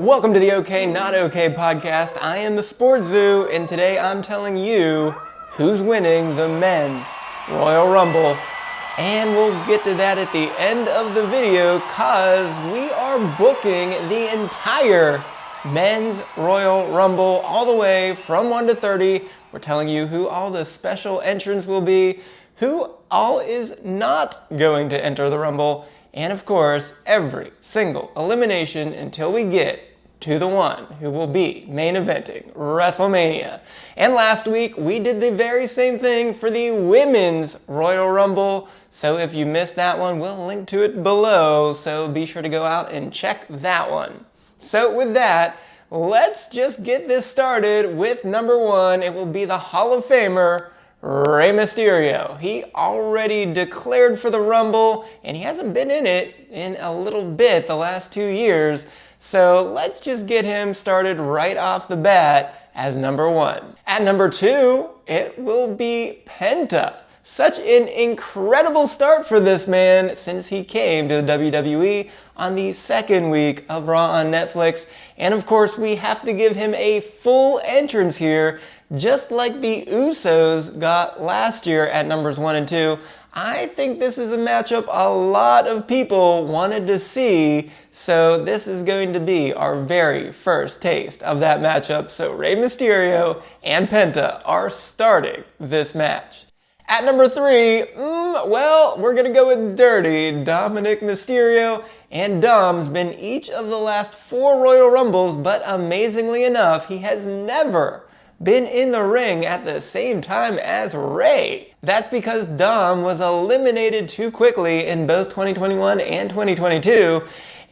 Welcome to the OK Not OK podcast. I am the SportsZu, and today I'm telling you who's winning the men's Royal Rumble. And we'll get to that at the end of the video because we are booking the entire men's Royal Rumble all the way from 1 to 30. We're telling you who all the special entrants will be, who all is not going to enter the Rumble, and of course, every single elimination until we get to the one who will be main eventing WrestleMania. And last week, we did the very same thing for the Women's Royal Rumble. So if you missed that one, we'll link to it below. So be sure to go out and check that one. So with that, let's just get this started with number one. It will be the Hall of Famer, Rey Mysterio. He already declared for the Rumble, and he hasn't been in it in a little bit the last 2 years. So let's just get him started right off the bat as number one. At number two, it will be Penta. Such an incredible start for this man since he came to the WWE on the second week of Raw on Netflix. And of course, we have to give him a full entrance here, just like the Usos got last year at numbers 1 and 2. I think this is a matchup a lot of people wanted to see, so this is going to be our very first taste of that matchup. So Rey Mysterio and Penta are starting this match. At number three, well, we're going to go with Dirty Dominic Mysterio. And Dom's been each of the last 4 Royal Rumbles, but amazingly enough, he has never been in the ring at the same time as Rey. That's because Dom was eliminated too quickly in both 2021 and 2022.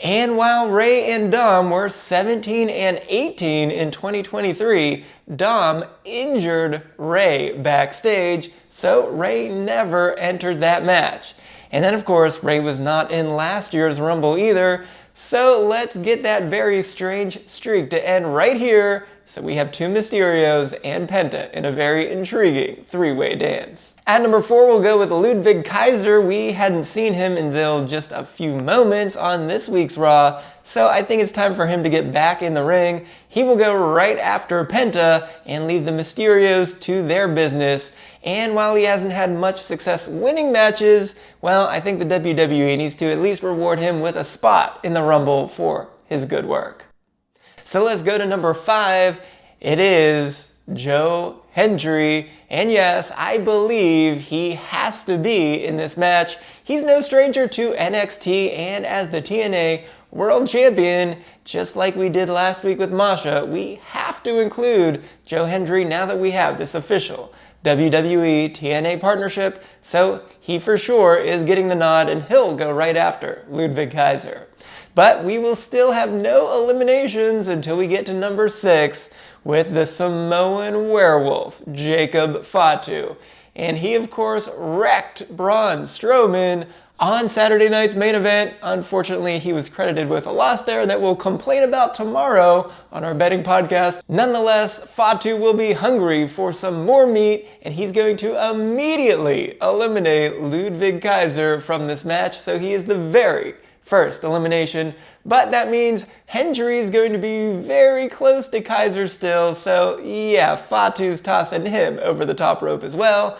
And while Rey and Dom were 17 and 18 in 2023, Dom injured Rey backstage, so Rey never entered that match. And then of course, Rey was not in last year's Rumble either, so let's get that very strange streak to end right here. So we have 2 Mysterios and Penta in a very intriguing 3-way dance. At number 4, we'll go with Ludwig Kaiser. We hadn't seen him until just a few moments on this week's Raw, so I think it's time for him to get back in the ring. He will go right after Penta and leave the Mysterios to their business. And while he hasn't had much success winning matches, well, I think the WWE needs to at least reward him with a spot in the Rumble for his good work. So let's go to number 5. It is Joe Hendry. And yes, I believe he has to be in this match. He's no stranger to NXT, and as the TNA World Champion, just like we did last week with Masha, we have to include Joe Hendry now that we have this official WWE TNA partnership. So he for sure is getting the nod, and he'll go right after Ludwig Kaiser. But we will still have no eliminations until we get to number 6 with the Samoan werewolf, Jacob Fatu. And he, of course, wrecked Braun Strowman on Saturday night's main event. Unfortunately, he was credited with a loss there that we'll complain about tomorrow on our betting podcast. Nonetheless, Fatu will be hungry for some more meat, and he's going to immediately eliminate Ludwig Kaiser from this match. So he is the very first elimination, but that means Hendry is going to be very close to Kaiser still, so yeah, Fatu's tossing him over the top rope as well.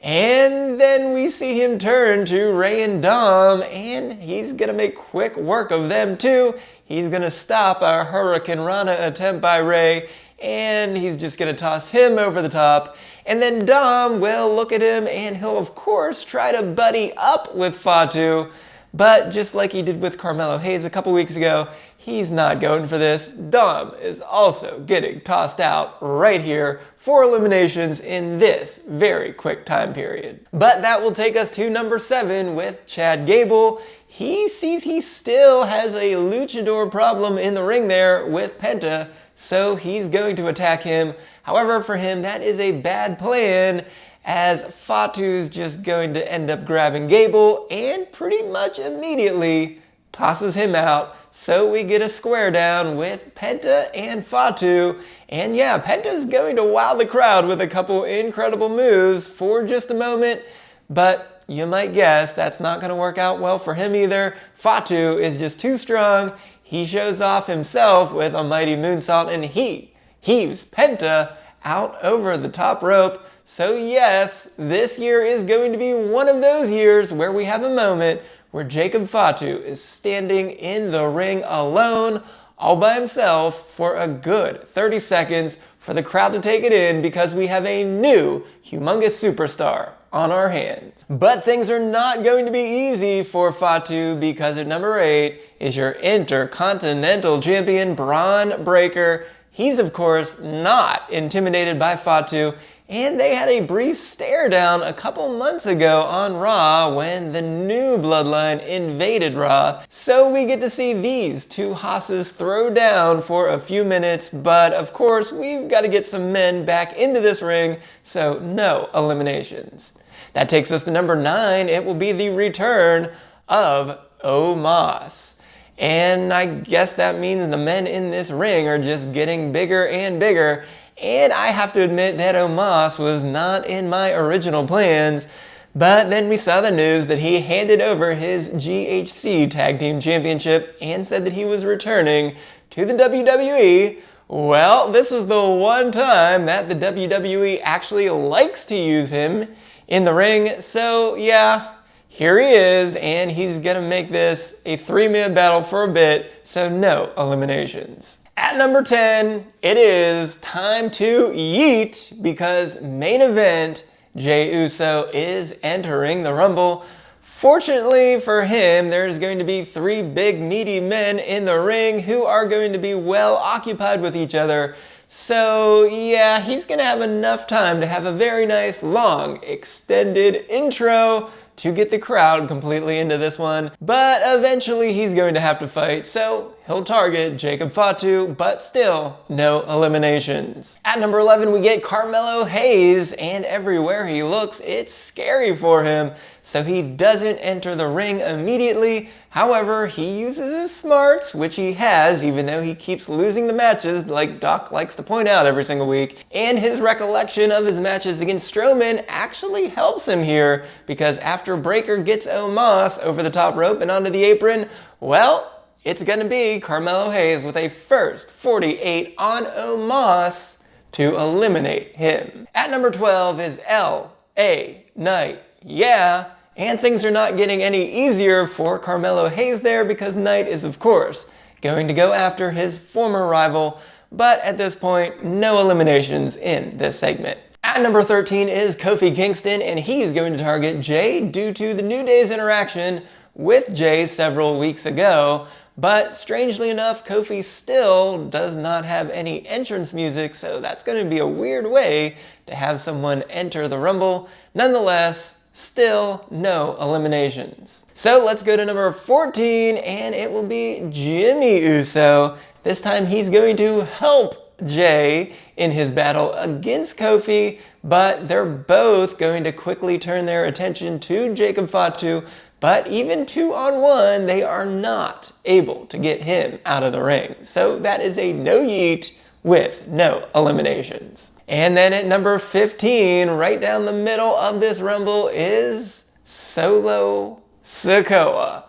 And then we see him turn to Rey and Dom, and he's gonna make quick work of them too. He's gonna stop a Hurricane Rana attempt by Rey, and he's just gonna toss him over the top. And then Dom will look at him, and he'll of course try to buddy up with Fatu. But just like he did with Carmelo Hayes a couple weeks ago, he's not going for this. Dom is also getting tossed out right here for eliminations in this very quick time period. But that will take us to number 7 with Chad Gable. He sees he still has a luchador problem in the ring there with Penta, so he's going to attack him. However, for him, that is a bad plan, as Fatu's just going to end up grabbing Gable and pretty much immediately tosses him out. So we get a square down with Penta and Fatu. And yeah, Penta's going to wow the crowd with a couple incredible moves for just a moment, but you might guess that's not going to work out well for him either. Fatu is just too strong. he shows off himself with a mighty moonsault, and he heaves Penta out over the top rope. So yes, this year is going to be one of those years where we have a moment where Jacob Fatu is standing in the ring alone, all by himself, for a good 30 seconds for the crowd to take it in, because we have a new humongous superstar on our hands. But things are not going to be easy for Fatu, because at number 8 is your Intercontinental Champion Braun Breaker. He's of course not intimidated by Fatu, and they had a brief stare down a couple months ago on Raw when the new bloodline invaded Raw. So we get to see these two hosses throw down for a few minutes, but of course we've got to get some men back into this ring, so no eliminations. That takes us to number 9. It will be the return of Omos. And I guess that means the men in this ring are just getting bigger and bigger. And I have to admit that Omos was not in my original plans, but then we saw the news that he handed over his GHC Tag Team Championship and said that he was returning to the WWE. Well, this is the one time that the WWE actually likes to use him in the ring, so yeah, here he is, and he's gonna make this a 3-man battle for a bit, so no eliminations. At number 10, it is time to yeet, because main event Jey Uso is entering the Rumble. Fortunately for him, there's going to be 3 big meaty men in the ring who are going to be well occupied with each other. So yeah, he's gonna have enough time to have a very nice, long, extended intro to get the crowd completely into this one. But eventually he's going to have to fight, so he'll target Jacob Fatu, but still no eliminations. At number 11, we get Carmelo Hayes, and everywhere he looks, it's scary for him. So he doesn't enter the ring immediately. However, he uses his smarts, which he has, even though he keeps losing the matches, like Doc likes to point out every single week. And his recollection of his matches against Strowman actually helps him here, because after Breaker gets Omos over the top rope and onto the apron, well, it's gonna be Carmelo Hayes with a first 48 on Omos to eliminate him. At number 12 is L.A. Knight. Yeah. And things are not getting any easier for Carmelo Hayes there, because Knight is of course going to go after his former rival, but at this point, no eliminations in this segment. At number 13 is Kofi Kingston, and he's going to target Jey due to the New Day's interaction with Jey several weeks ago. But strangely enough, Kofi still does not have any entrance music, so that's going to be a weird way to have someone enter the Rumble. Nonetheless, still no eliminations. So let's go to number 14, and it will be Jimmy Uso. This time he's going to help Jey in his battle against Kofi, but they're both going to quickly turn their attention to Jacob Fatu. But even 2-on-1, they are not able to get him out of the ring. So that is a no yeet with no eliminations. And then at number 15, right down the middle of this Rumble, is Solo Sikoa.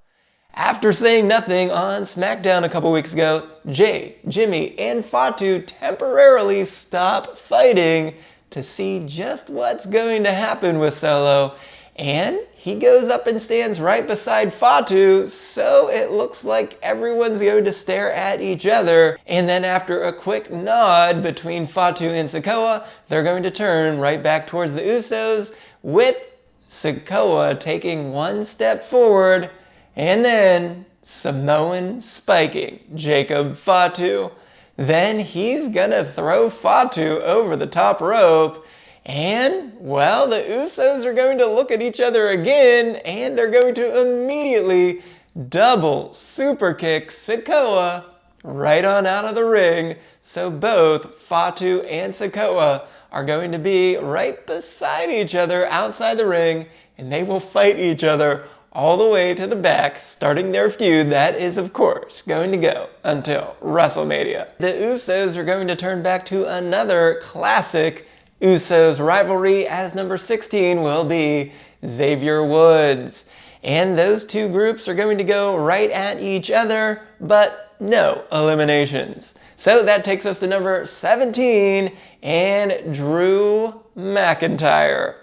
After saying nothing on SmackDown a couple weeks ago, Jey, Jimmy, and Fatu temporarily stop fighting to see just what's going to happen with Solo. And he goes up and stands right beside Fatu, so it looks like everyone's going to stare at each other. And then after a quick nod between Fatu and Sikoa, they're going to turn right back towards the Usos, with Sikoa taking one step forward and then Samoan spiking Jacob Fatu. Then he's gonna throw Fatu over the top rope. And, well, the Usos are going to look at each other again, and they're going to immediately double super kick Sikoa right on out of the ring. So both Fatu and Sikoa are going to be right beside each other outside the ring, and they will fight each other all the way to the back, starting their feud that is, of course, going to go until WrestleMania. The Usos are going to turn back to another classic Usos rivalry, as number 16 will be Xavier Woods. And those two groups are going to go right at each other, but but no eliminations. So that takes us to number 17, and Drew McIntyre.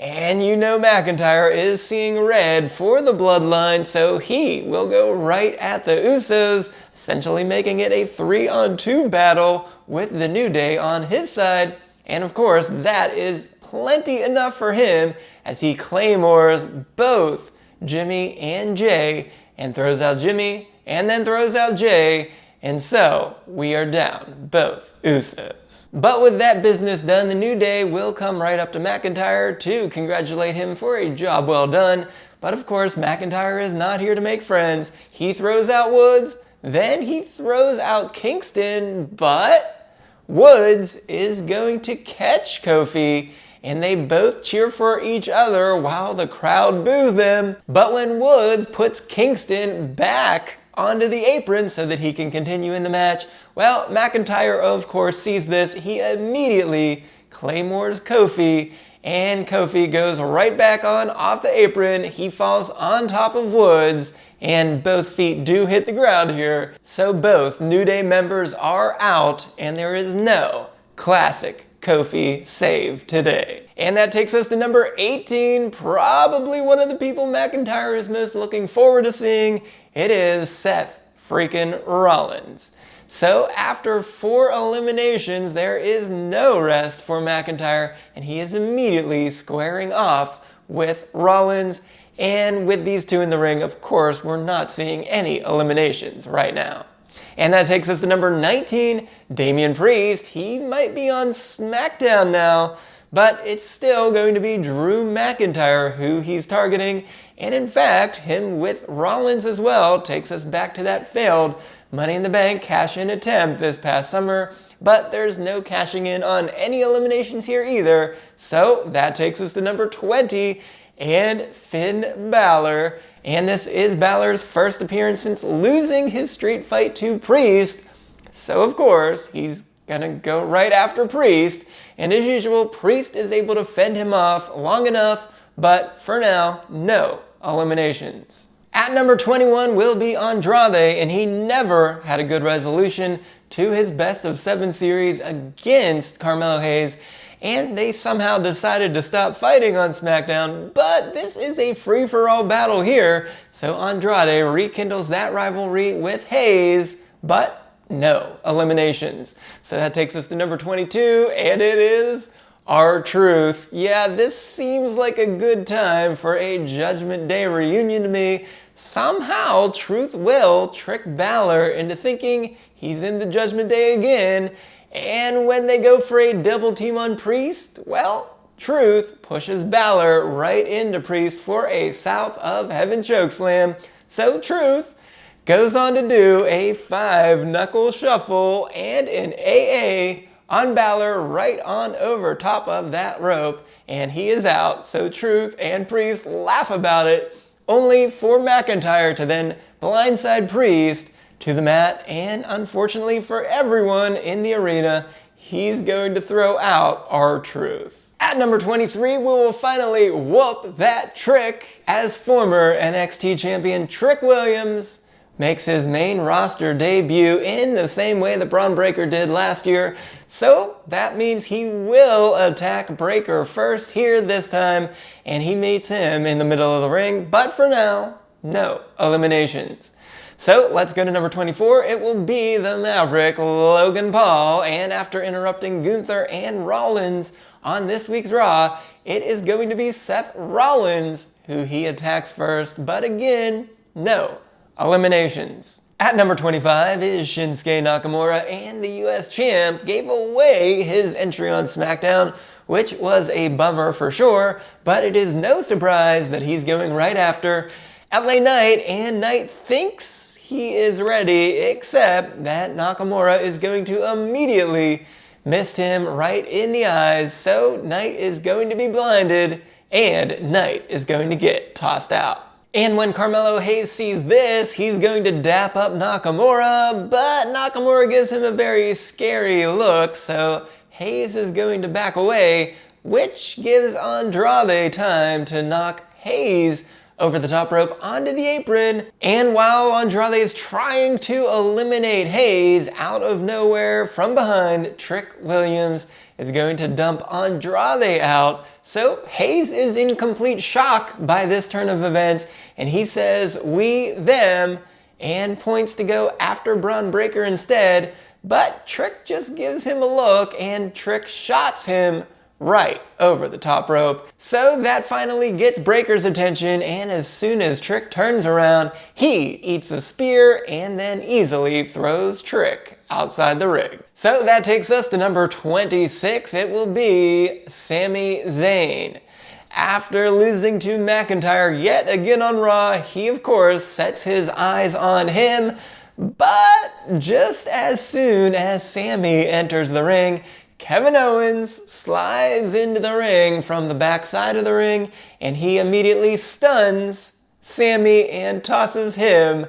And you know McIntyre is seeing red for the bloodline, so he will go right at the Usos, essentially making it a 3-on-2 battle with the New Day on his side. And of course, that is plenty enough for him as he claymores both Jimmy and Jay and throws out Jimmy and then throws out Jay. And so we are down both Usos. But with that business done, the New Day will come right up to McIntyre to congratulate him for a job well done. But of course, McIntyre is not here to make friends. He throws out Woods, then he throws out Kingston, but Woods is going to catch Kofi, and they both cheer for each other while the crowd boos them. But when Woods puts Kingston back onto the apron so that he can continue in the match, well, McIntyre of course sees this. He immediately claymores Kofi, and Kofi goes right back on off the apron. He falls on top of Woods, and both feet do hit the ground here. So both New Day members are out, and there is no classic Kofi save today. And that takes us to number 18, probably one of the people McIntyre is most looking forward to seeing. It is Seth freaking Rollins. So after 4 eliminations, there is no rest for McIntyre, and he is immediately squaring off with Rollins. And with these two in the ring, of course, we're not seeing any eliminations right now. And that takes us to number 19, Damian Priest. He might be on SmackDown now, but it's still going to be Drew McIntyre who he's targeting. And in fact, him with Rollins as well takes us back to that failed Money in the Bank cash-in attempt this past summer. But there's no cashing in on any eliminations here either. So that takes us to number 20, and Finn Balor. And this is Balor's first appearance since losing his street fight to Priest. So of course, he's gonna go right after Priest. And as usual, Priest is able to fend him off long enough, but for now, no eliminations. At number 21 will be Andrade, and he never had a good resolution to his best of 7 series against Carmelo Hayes. And they somehow decided to stop fighting on SmackDown, but this is a free-for-all battle here, so Andrade rekindles that rivalry with Hayes, but no eliminations. So that takes us to number 22, and it is R-Truth. Yeah, this seems like a good time for a Judgment Day reunion to me. Somehow, Truth will trick Balor into thinking he's in the Judgment Day again. And when they go for a double team on Priest, well, Truth pushes Balor right into Priest for a South of Heaven chokeslam. So Truth goes on to do a 5-knuckle shuffle and an AA on Balor right on over top of that rope, and he is out. So Truth and Priest laugh about it, only for McIntyre to then blindside Priest to the mat, and unfortunately for everyone in the arena, he's going to throw out R-Truth. At number 23, we will finally whoop that Trick as former NXT champion Trick Williams makes his main roster debut in the same way that Braun Breaker did last year. So that means he will attack Breaker first here this time, and he meets him in the middle of the ring. But for now, no eliminations. So let's go to number 24. It will be the Maverick, Logan Paul. And after interrupting Gunther and Rollins on this week's Raw, it is going to be Seth Rollins who he attacks first. But again, no eliminations. At number 25 is Shinsuke Nakamura, and the US champ gave away his entry on SmackDown, which was a bummer for sure, but it is no surprise that he's going right after LA Knight, and Knight thinks he is ready, except that Nakamura is going to immediately miss him right in the eyes, so Knight is going to be blinded, and Knight is going to get tossed out. And when Carmelo Hayes sees this, he's going to dap up Nakamura, but Nakamura gives him a very scary look, so Hayes is going to back away, which gives Andrade time to knock Hayes over the top rope onto the apron. And while Andrade is trying to eliminate Hayes, out of nowhere from behind, Trick Williams is going to dump Andrade out. So Hayes is in complete shock by this turn of events, and he says, "We, them," and points to go after Braun Breaker instead, but Trick just gives him a look, and Trick shots him right over the top rope. So that finally gets Breaker's attention, and as soon as Trick turns around, he eats a spear and then easily throws Trick outside the ring. So that takes us to number 26. It will be Sami Zayn. After losing to McIntyre yet again on Raw, he of course sets his eyes on him, but just as soon as Sami enters the ring, Kevin Owens slides into the ring from the backside of the ring, and he immediately stuns Sami and tosses him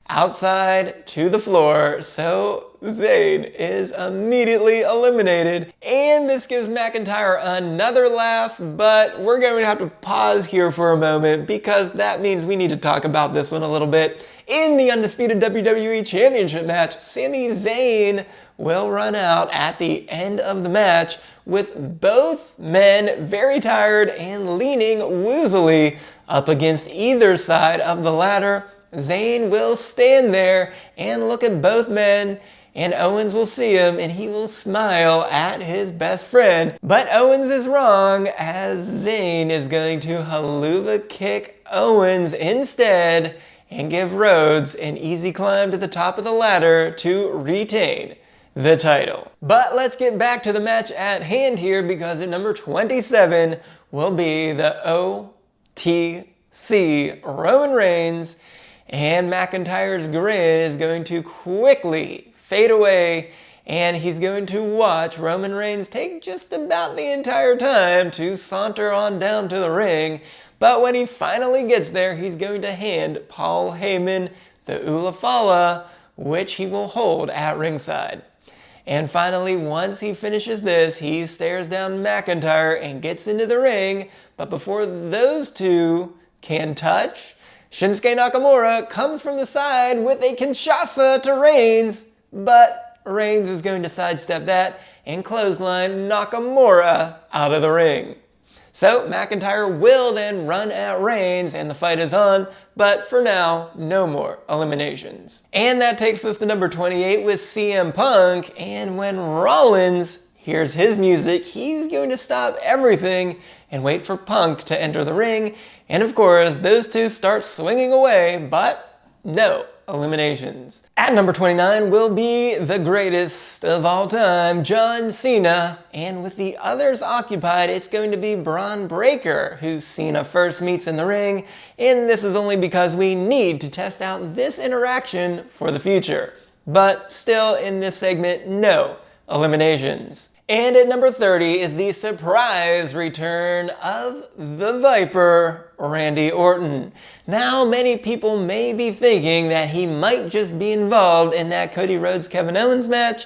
outside to the floor. So Zayn is immediately eliminated, and this gives McIntyre another laugh, but we're going to have to pause here for a moment because that means we need to talk about this one a little bit. In the Undisputed WWE Championship match, Sami Zayn will run out at the end of the match with both men very tired and leaning woozily up against either side of the ladder. Zayn will stand there and look at both men, and Owens will see him and he will smile at his best friend. But Owens is wrong, as Zayn is going to haluva kick Owens instead and give Rhodes an easy climb to the top of the ladder to retain the title. But let's get back to the match at hand here, because at number 27 will be the OTC Roman Reigns, and McIntyre's grin is going to quickly fade away, and he's going to watch Roman Reigns take just about the entire time to saunter on down to the ring. But when he finally gets there, he's going to hand Paul Heyman the Ulafala, which he will hold at ringside. And finally, once he finishes this, he stares down McIntyre and gets into the ring. But before those two can touch, Shinsuke Nakamura comes from the side with a Kinshasa to Reigns, but Reigns is going to sidestep that and clothesline Nakamura out of the ring. So McIntyre will then run at Reigns and the fight is on, but for now, no more eliminations. And that takes us to number 28 with CM Punk, and when Rollins hears his music, he's going to stop everything and wait for Punk to enter the ring, and of course, those two start swinging away, but no eliminations. At number 29 will be the greatest of all time, John Cena, and with the others occupied, it's going to be Braun Breaker who Cena first meets in the ring, and this is only because we need to test out this interaction for the future. But still, in this segment, no eliminations. And at number 30 is the surprise return of the Viper, Randy Orton. Now, many people may be thinking that he might just be involved in that Cody Rhodes-Kevin Owens match,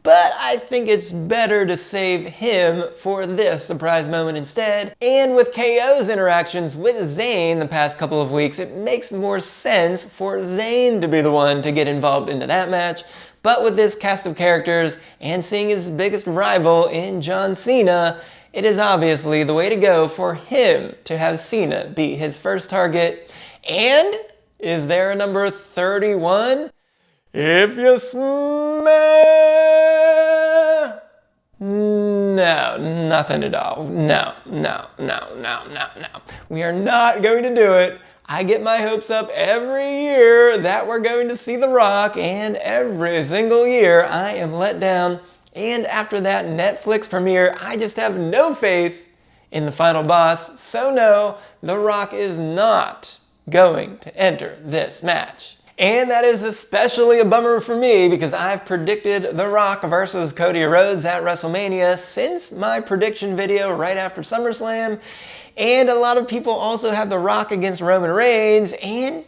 but I think it's better to save him for this surprise moment instead. And with KO's interactions with Zayn the past couple of weeks, it makes more sense for Zayn to be the one to get involved into that match. But with this cast of characters and seeing his biggest rival in John Cena, it is obviously the way to go for him to have Cena be his first target. And is there a number 31? If you smell... No, nothing at all. No. We are not going to do it. I get my hopes up every year that we're going to see The Rock, and every single year I am let down. And after that Netflix premiere, I just have no faith in the final boss. So no, The Rock is not going to enter this match. And that is especially a bummer for me because I've predicted The Rock versus Cody Rhodes at WrestleMania since my prediction video right after SummerSlam. And a lot of people also have The Rock against Roman Reigns, and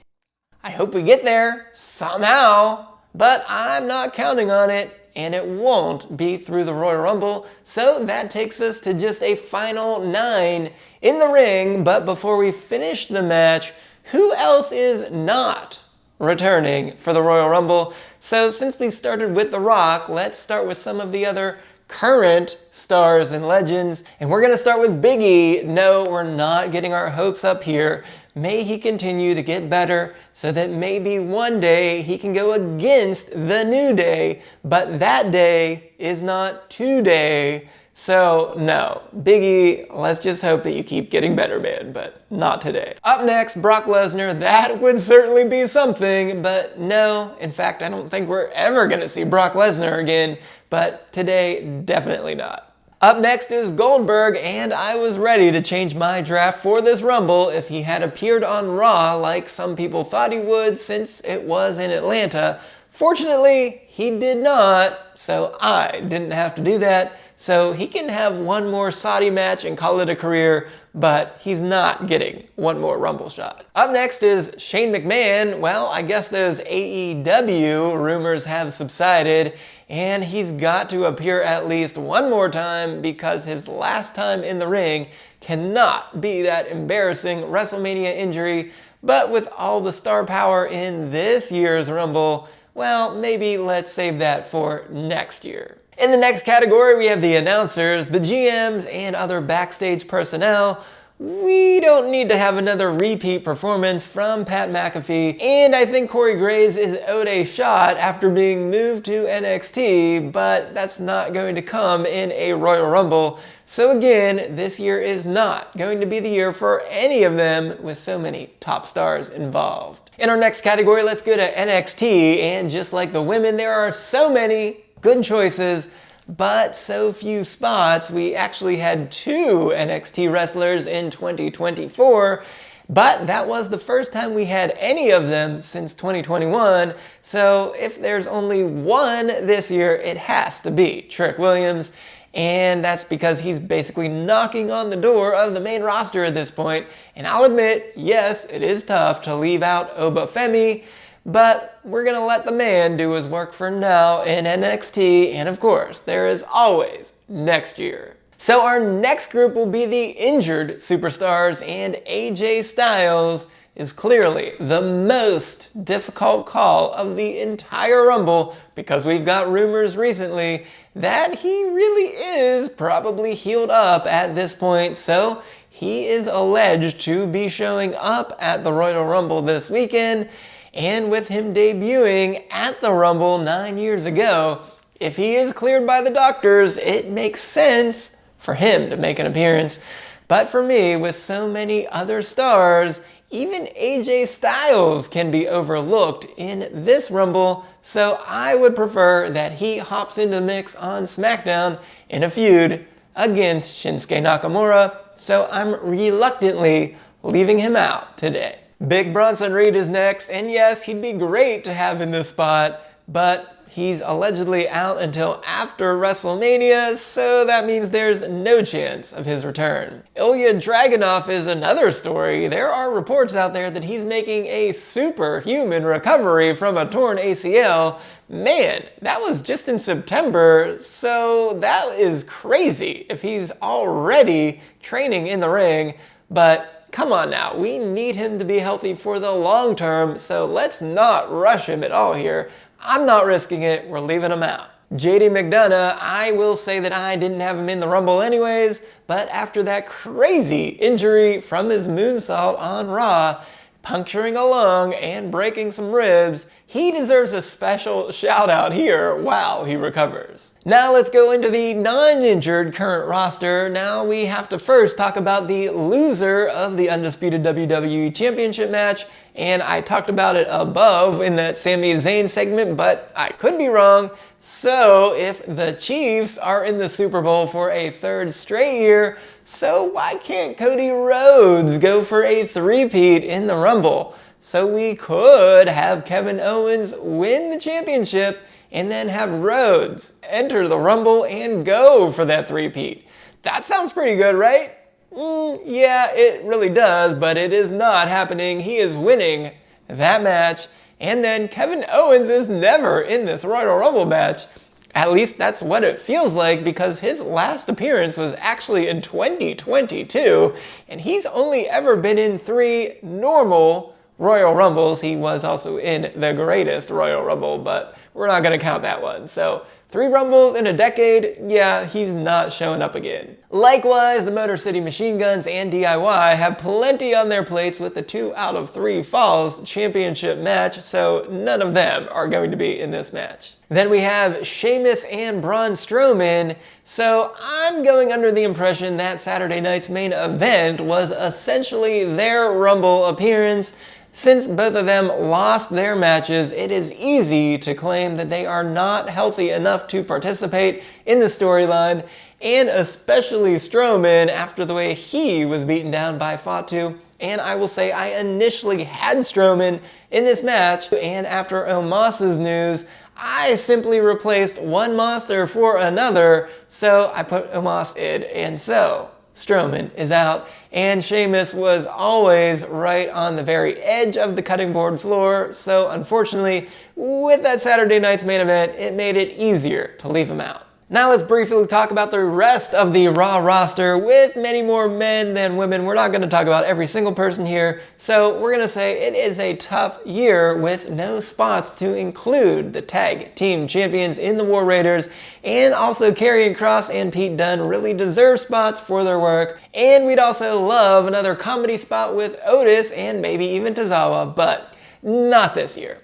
I hope we get there somehow, but I'm not counting on it, and it won't be through the Royal Rumble. So that takes us to just a final 9 in the ring. But before we finish the match, who else is not returning for the Royal Rumble? So since we started with The Rock, let's start with some of the other current stars and legends. And we're going to start with Big E. No, we're not getting our hopes up here. May he continue to get better so that maybe one day he can go against the New Day. But that day is not today. So no, Big E, let's just hope that you keep getting better, man, but not today. Up next, Brock Lesnar. That would certainly be something, but no, in fact, I don't think we're ever gonna see Brock Lesnar again, but today, definitely not. Up next is Goldberg, and I was ready to change my draft for this Rumble if he had appeared on Raw like some people thought he would since it was in Atlanta. Fortunately, he did not, so I didn't have to do that. So he can have one more Saudi match and call it a career, but he's not getting one more Rumble shot. Up next is Shane McMahon. Well, I guess those AEW rumors have subsided, and he's got to appear at least one more time because his last time in the ring cannot be that embarrassing WrestleMania injury. But with all the star power in this year's Rumble, well, maybe let's save that for next year. In the next category, we have the announcers, the GMs, and other backstage personnel. We don't need to have another repeat performance from Pat McAfee, and I think Corey Graves is owed a shot after being moved to NXT, but that's not going to come in a Royal Rumble. So again, this year is not going to be the year for any of them with so many top stars involved. In our next category, let's go to NXT, and just like the women, there are so many good choices, but so few spots. We actually had 2 NXT wrestlers in 2024, but that was the first time we had any of them since 2021. So if there's only one this year, it has to be Trick Williams. And that's because he's basically knocking on the door of the main roster at this point. And I'll admit, yes, it is tough to leave out Obafemi, but we're gonna let the man do his work for now in NXT, and of course, there is always next year. So our next group will be the injured superstars, and AJ Styles is clearly the most difficult call of the entire Rumble because we've got rumors recently that he really is probably healed up at this point, so he is alleged to be showing up at the Royal Rumble this weekend. And with him debuting at the Rumble 9 years ago, if he is cleared by the doctors, it makes sense for him to make an appearance. But for me, with so many other stars, even AJ Styles can be overlooked in this Rumble, so I would prefer that he hops into the mix on SmackDown in a feud against Shinsuke Nakamura, so I'm reluctantly leaving him out today. Big Bronson Reed is next, and yes, he'd be great to have in this spot, but he's allegedly out until after WrestleMania, so that means there's no chance of his return. Ilya Dragunov is another story. There are reports out there that he's making a superhuman recovery from a torn ACL. Man, that was just in September, so that is crazy if he's already training in the ring, but come on now, we need him to be healthy for the long term, so let's not rush him at all here. I'm not risking it, we're leaving him out. JD McDonough, I will say that I didn't have him in the Rumble anyways, but after that crazy injury from his moonsault on Raw, puncturing a lung and breaking some ribs, he deserves a special shout out here while he recovers. Now let's go into the non-injured current roster. Now we have to first talk about the loser of the Undisputed WWE Championship match, and I talked about it above in that Sami Zayn segment, but I could be wrong. So if the Chiefs are in the Super Bowl for a 3rd straight year, so why can't Cody Rhodes go for a 3-peat in the Rumble? So we could have Kevin Owens win the championship and then have Rhodes enter the Rumble and go for that 3-peat. That sounds pretty good, right? Yeah, it really does, but it is not happening. He is winning that match, and then Kevin Owens is never in this Royal Rumble match. At least that's what it feels like, because his last appearance was actually in 2022, and he's only ever been in 3 normal Royal Rumbles. He was also in the greatest Royal Rumble, but we're not going to count that one. So 3 Rumbles in a decade, yeah, he's not showing up again. Likewise, the Motor City Machine Guns and DIY have plenty on their plates with the 2 out of 3 Falls championship match, so none of them are going to be in this match. Then we have Sheamus and Braun Strowman, so I'm going under the impression that Saturday night's main event was essentially their Rumble appearance. Since both of them lost their matches, it is easy to claim that they are not healthy enough to participate in the storyline, and especially Strowman after the way he was beaten down by Fatu. And I will say I initially had Strowman in this match, and after Omos's news, I simply replaced one monster for another, so I put Omos in, and so Strowman is out, and Sheamus was always right on the very edge of the cutting board floor, so unfortunately, with that Saturday night's main event, it made it easier to leave him out. Now let's briefly talk about the rest of the Raw roster with many more men than women. We're not going to talk about every single person here, so we're going to say it is a tough year with no spots to include the tag team champions in the War Raiders, and also Karrion Kross and Pete Dunne really deserve spots for their work, and we'd also love another comedy spot with Otis and maybe even Tozawa, but not this year.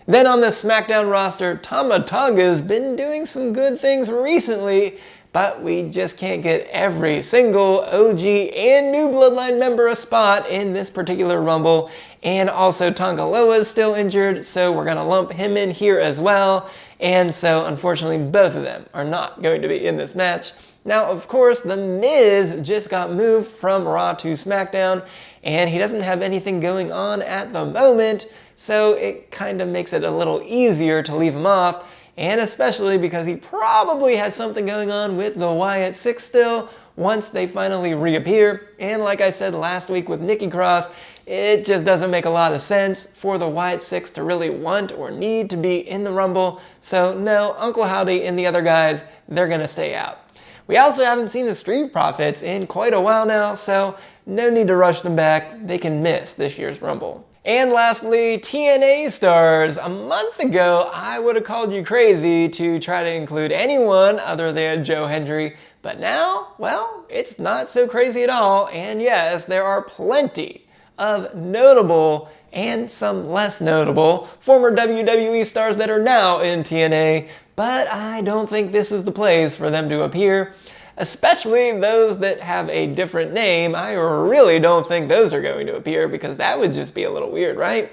Then on the SmackDown roster, Tama Tonga's been doing some good things recently, but we just can't get every single OG and new Bloodline member a spot in this particular Rumble. And also Tonga Loa is still injured, so we're going to lump him in here as well. And so unfortunately both of them are not going to be in this match. Now, of course, The Miz just got moved from Raw to SmackDown, and he doesn't have anything going on at the moment, so it kind of makes it a little easier to leave him off, and especially because he probably has something going on with the Wyatt Six still once they finally reappear. And like I said last week with Nikki Cross, it just doesn't make a lot of sense for the Wyatt Six to really want or need to be in the Rumble. So no, Uncle Howdy and the other guys, they're gonna stay out. We also haven't seen the Street Profits in quite a while now, so no need to rush them back. They can miss this year's Rumble. And lastly, TNA stars. A month ago, I would have called you crazy to try to include anyone other than Joe Hendry, but now, well, it's not so crazy at all, and yes, there are plenty of notable and some less notable former WWE stars that are now in TNA, but I don't think this is the place for them to appear. Especially those that have a different name. I really don't think those are going to appear because that would just be a little weird, right?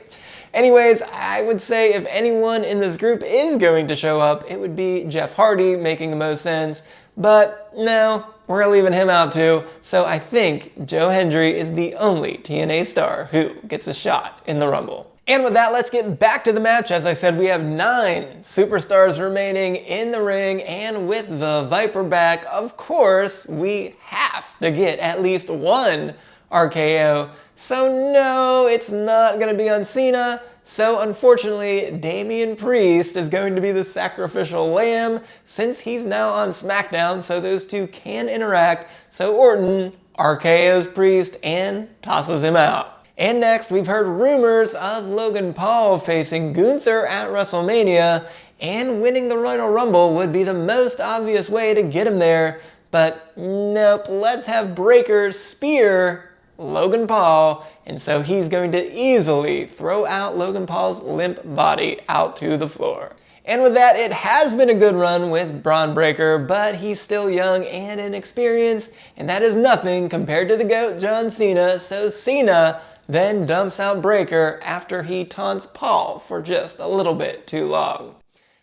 Anyways, I would say if anyone in this group is going to show up, it would be Jeff Hardy, making the most sense. But no, we're leaving him out too. So I think Joe Hendry is the only TNA star who gets a shot in the Rumble. And with that, let's get back to the match. As I said, we have 9 superstars remaining in the ring, and with the Viper back, of course, we have to get at least one RKO. So no, it's not going to be on Cena. So unfortunately, Damian Priest is going to be the sacrificial lamb since he's now on SmackDown, so those two can interact. So Orton RKOs Priest and tosses him out. And next, we've heard rumors of Logan Paul facing Gunther at WrestleMania, and winning the Royal Rumble would be the most obvious way to get him there. But nope, let's have Breakker spear Logan Paul, and so he's going to easily throw out Logan Paul's limp body out to the floor. And with that, it has been a good run with Braun Breakker, but he's still young and inexperienced, and that is nothing compared to the GOAT John Cena, so Cena then dumps out Breakker after he taunts Paul for just a little bit too long.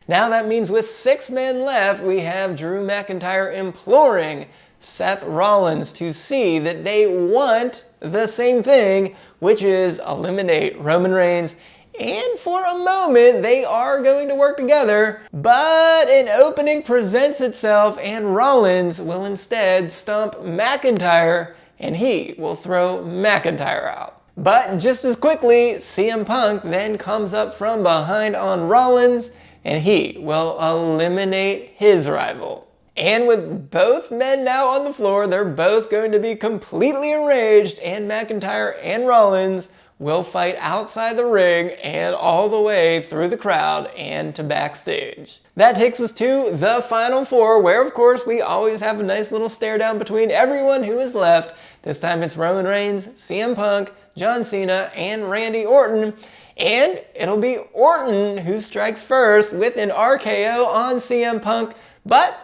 Now that means with 6 men left, we have Drew McIntyre imploring Seth Rollins to see that they want the same thing, which is eliminate Roman Reigns. And for a moment, they are going to work together, but an opening presents itself and Rollins will instead stump McIntyre, and he will throw McIntyre out. But just as quickly, CM Punk then comes up from behind on Rollins, and he will eliminate his rival. And with both men now on the floor, they're both going to be completely enraged, and McIntyre and Rollins will fight outside the ring and all the way through the crowd and to backstage. That takes us to the Final Four, where of course we always have a nice little stare down between everyone who is left. This time it's Roman Reigns, CM Punk, John Cena, and Randy Orton. And it'll be Orton who strikes first with an RKO on CM Punk, but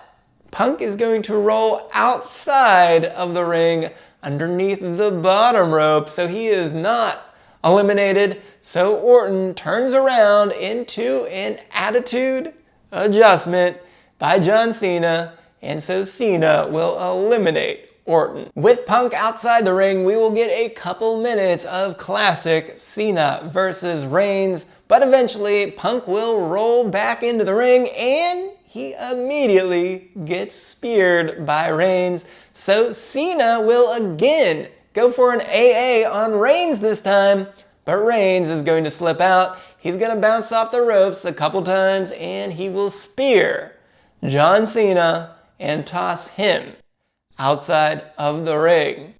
Punk is going to roll outside of the ring underneath the bottom rope, so he is not eliminated. So Orton turns around into an attitude adjustment by John Cena, and so Cena will eliminate Orton. With Punk outside the ring, we will get a couple minutes of classic Cena versus Reigns, but eventually Punk will roll back into the ring and he immediately gets speared by Reigns. So Cena will again go for an AA on Reigns this time, but Reigns is going to slip out. He's going to bounce off the ropes a couple times and he will spear John Cena and toss him outside of the ring.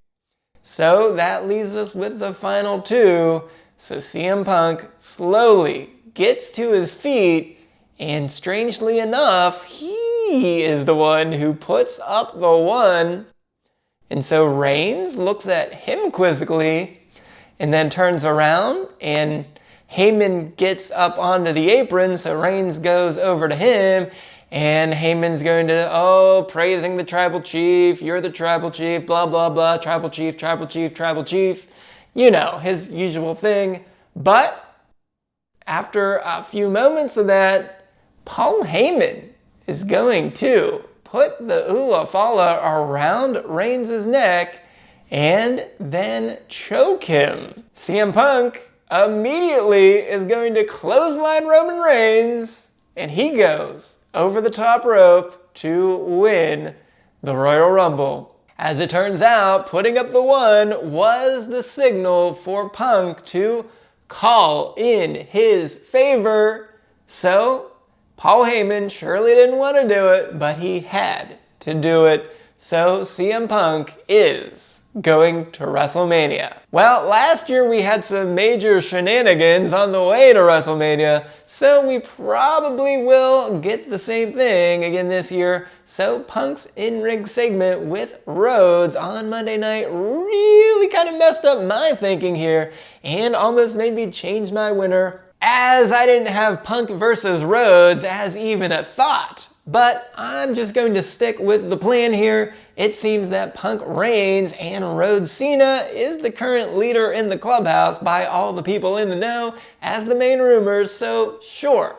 So that leaves us with the final two. So CM Punk slowly gets to his feet, and strangely enough, he is the one who puts up the one. And so Reigns looks at him quizzically and then turns around, and Heyman gets up onto the apron, so Reigns goes over to him, and Heyman's going to, praising the tribal chief, you're the tribal chief, blah, blah, blah, tribal chief, tribal chief, tribal chief. You know, his usual thing. But after a few moments of that, Paul Heyman is going to put the Ula Fala around Reigns' neck and then choke him. CM Punk immediately is going to clothesline Roman Reigns, and he goes over the top rope to win the Royal Rumble. As it turns out, putting up the one was the signal for Punk to call in his favor. So Paul Heyman surely didn't want to do it, but he had to do it. So CM Punk is going to WrestleMania. Well, last year we had some major shenanigans on the way to WrestleMania, so we probably will get the same thing again this year. So Punk's in-ring segment with Rhodes on Monday night really kind of messed up my thinking here and almost made me change my winner, as I didn't have Punk versus Rhodes as even a thought. But I'm just going to stick with the plan here. It seems that Punk reigns and Rhodes Cena is the current leader in the clubhouse by all the people in the know as the main rumors, so sure,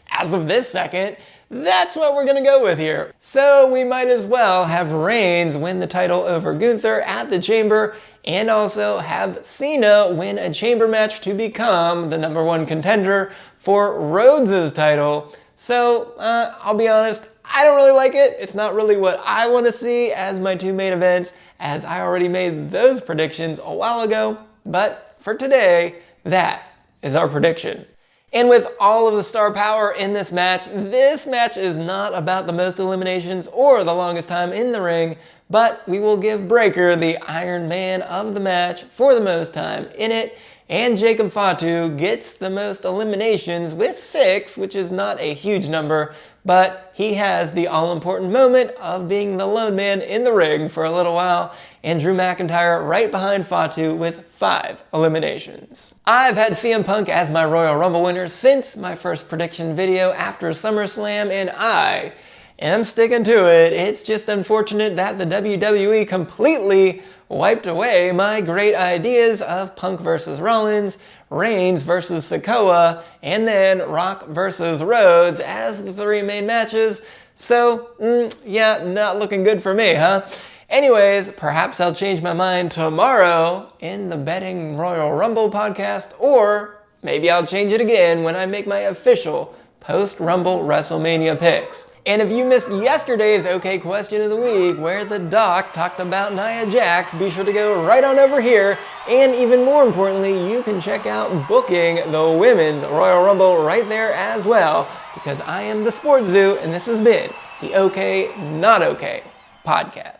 as of this second, that's what we're gonna go with here. So we might as well have Reigns win the title over Gunther at the Chamber, and also have Cena win a chamber match to become the #1 contender for Rhodes' title. So, I'll be honest, I don't really like it. It's not really what I want to see as my two main events, as I already made those predictions a while ago. But for today, that is our prediction. And with all of the star power in this match is not about the most eliminations or the longest time in the ring, but we will give Breakker the Iron Man of the match for the most time in it, and Jacob Fatu gets the most eliminations with 6, which is not a huge number, but he has the all-important moment of being the lone man in the ring for a little while, and Drew McIntyre right behind Fatu with 5 eliminations. I've had CM Punk as my Royal Rumble winner since my first prediction video after SummerSlam, and I am sticking to it. It's just unfortunate that the WWE completely wiped away my great ideas of Punk versus Rollins, Reigns versus Sikoa, and then Rock versus Rhodes as the 3 main matches. So, yeah, not looking good for me, huh? Anyways, perhaps I'll change my mind tomorrow in the Betting Royal Rumble podcast, or maybe I'll change it again when I make my official post-Rumble WrestleMania picks. And if you missed yesterday's OK Question of the Week, where the doc talked about Nia Jax, be sure to go right on over here. And even more importantly, you can check out booking the Women's Royal Rumble right there as well, because I am the SportsZu, and this has been the OK Not OK podcast.